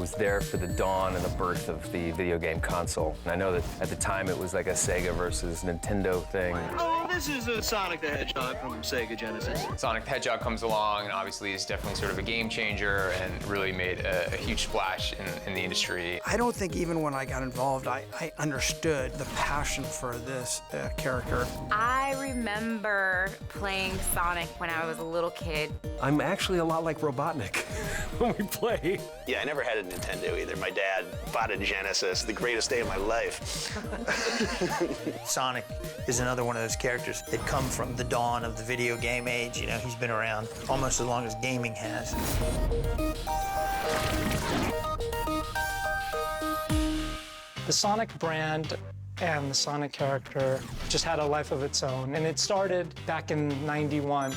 was there for the dawn and the birth of the video game console. And I know that at the time it was like a Sega versus Nintendo thing. Oh, this is Sonic the Hedgehog from Sega Genesis. Sonic the Hedgehog comes along and obviously is definitely sort of a game changer and really made a huge splash in the industry. I don't think even when I got involved, I understood the passion for this character. I remember playing Sonic when I was a little kid. I'm actually a lot like Robotnik when we play. Yeah, I never had a Nintendo either. My dad bought a Genesis, the greatest day of my life. Sonic is another one of those characters that come from the dawn of the video game age. You know, he's been around almost as long as gaming has. The Sonic brand and the Sonic character just had a life of its own, and it started back in '91.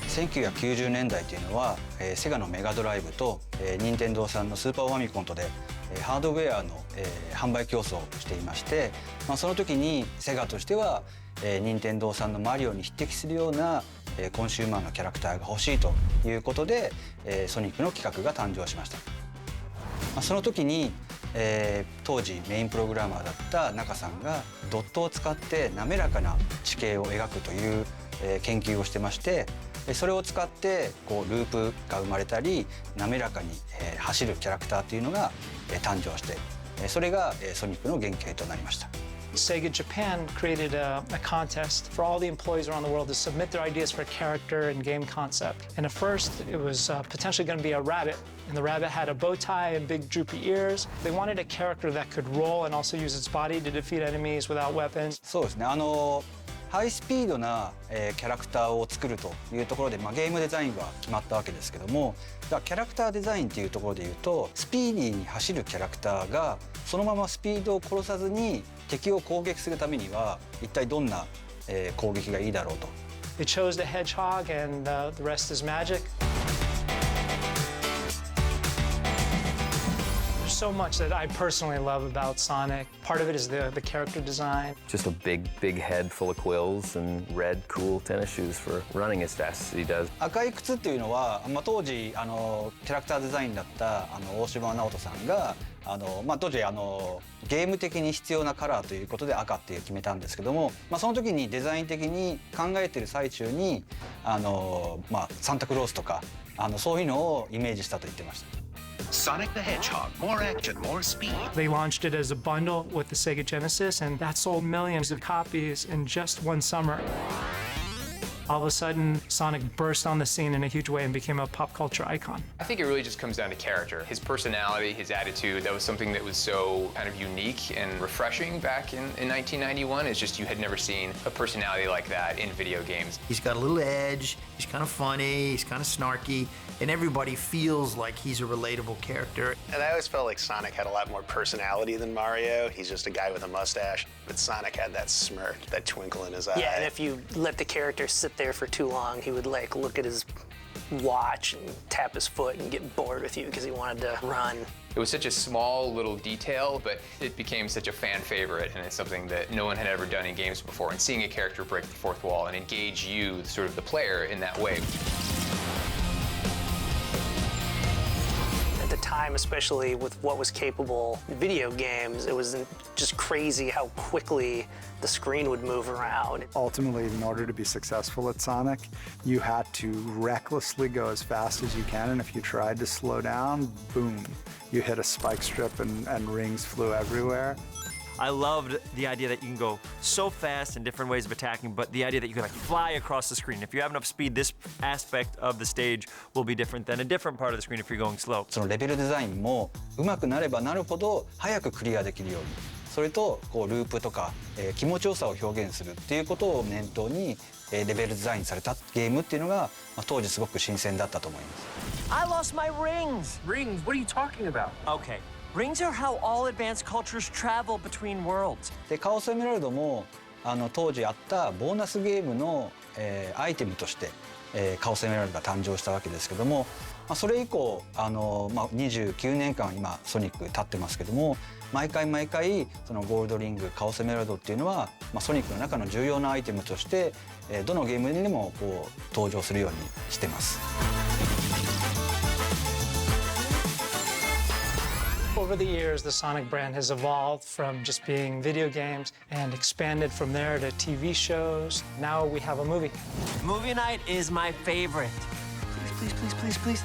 1990年代っていうのは、セガのメガドライブと、任天堂さんのスーパーファミコンとで、ハードウェアの、販売競争をしていまして、その時にセガとしては、任天堂さんのマリオに匹敵するような、コンシューマーのキャラクターが欲しいということで、ソニックの企画が誕生しました。その時に、当時メインプログラマーだった中さんがドットを使って滑らかな地形を描くという、研究をしてまして、それを使ってこうループが生まれたり滑らかに、走るキャラクターというのが、誕生して、それが、ソニックの原型となりました。Sega Japan created a contest for all the employees around the world to submit their ideas for a character and game concept. And at first, it was potentially going to be a rabbit. And the rabbit had a bow tie and big droopy ears. They wanted a character that could roll and also use its body to defeat enemies without weapons. そうですね。ハイスピードな、キャラクターを作るというところで、ゲームデザインは決まったわけですけども、キャラクターデザインっていうところでいうと、スピーディーに走るキャラクターがそのままスピードを殺さずに敵を攻撃するためには一体どんな、攻撃がいいだろうと。They chose the hedgehog, and the rest is magic. So much that I personally love about Sonic. Part of it is the character design. Just a big head full of quills and red, cool tennis shoes for running as fast as he does. 赤い靴っていうのは、当時キャラクターデザインだった大島直人さんが当時ゲーム的に必要なカラーということで赤っていう決めたんですけども、その時にデザイン的に考えてる最中にサンタクロースとかそういうのをイメージしたと言ってました。Sonic the Hedgehog, more action, more speed. They launched it as a bundle with the Sega Genesis, and that sold millions of copies in just one summer. All of a sudden, Sonic burst on the scene in a huge way and became a pop culture icon. I think it really just comes down to character. His personality, his attitude, that was something that was so kind of unique and refreshing back in 1991. It's just you had never seen a personality like that in video games. He's got a little edge, he's kind of funny, he's kind of snarky, and everybody feels like he's a relatable character. And I always felt like Sonic had a lot more personality than Mario. He's just a guy with a mustache. But Sonic had that smirk, that twinkle in his eye. Yeah, and if you let the character sit there for too long, he would like look at his watch and tap his foot and get bored with you because he wanted to run. It was such a small little detail, but it became such a fan favorite, and it's something that no one had ever done in games before. And seeing a character break the fourth wall and engage you, sort of the player, in that way. At the time, especially with what was capable in video games, it was just crazy how quickly the screen would move around. Ultimately, in order to be successful at Sonic, you had to recklessly go as fast as you can, and if you tried to slow down, boom, you hit a spike strip and rings flew everywhere. I loved the idea that you can go so fast in different ways of attacking, but the idea that you can like fly across the screen. If you have enough speed, this aspect of the stage will be different than a different part of the screen if you're going slow. そのレベルデザインも上手くなればなるほど早くクリアできるように、それとこうループとか、気持ちよさを表現するっていうことを念頭に、レベルデザインされたゲームっていうのが、当時すごく新鮮だったと思います。I lost my rings. Rings? What are you talking about? Okay. Rings are how all advanced cultures travel between worlds. でカオスエメラルドも当時あったボーナスゲームの、アイテムとして、カオスエメラルドが誕生したわけですけども、それ以降29年間今ソニック経ってますけども、毎回そのゴールドリングカオスエメラルドっていうのは、ソニックの中の重要なアイテムとして、どのゲームにでもこう登場するようにしてます。Over the years, the Sonic brand has evolved from just being video games and expanded from there to TV shows. Now we have a movie. Movie night is my favorite. Please, please, please, please, please.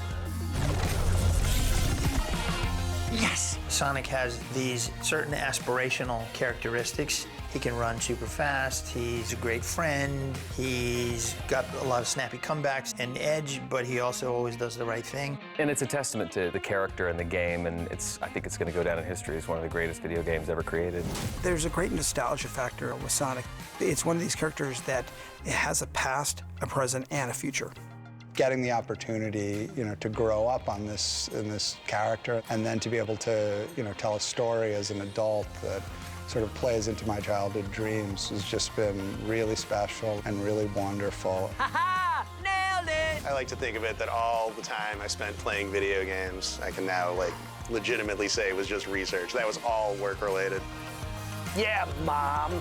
Yes! Sonic has these certain aspirational characteristics. He can run super fast, he's a great friend, he's got a lot of snappy comebacks and edge, but he also always does the right thing. And it's a testament to the character and the game, and I think it's going to go down in history as one of the greatest video games ever created. There's a great nostalgia factor with Sonic. It's one of these characters that has a past, a present, and a future. Getting the opportunity, to grow up in this character, and then to be able to, tell a story as an adult that sort of plays into my childhood dreams has just been really special and really wonderful. Ha-ha! Nailed it! I like to think of it that all the time I spent playing video games, I can now legitimately say was just research. That was all work related. Yeah, Mom.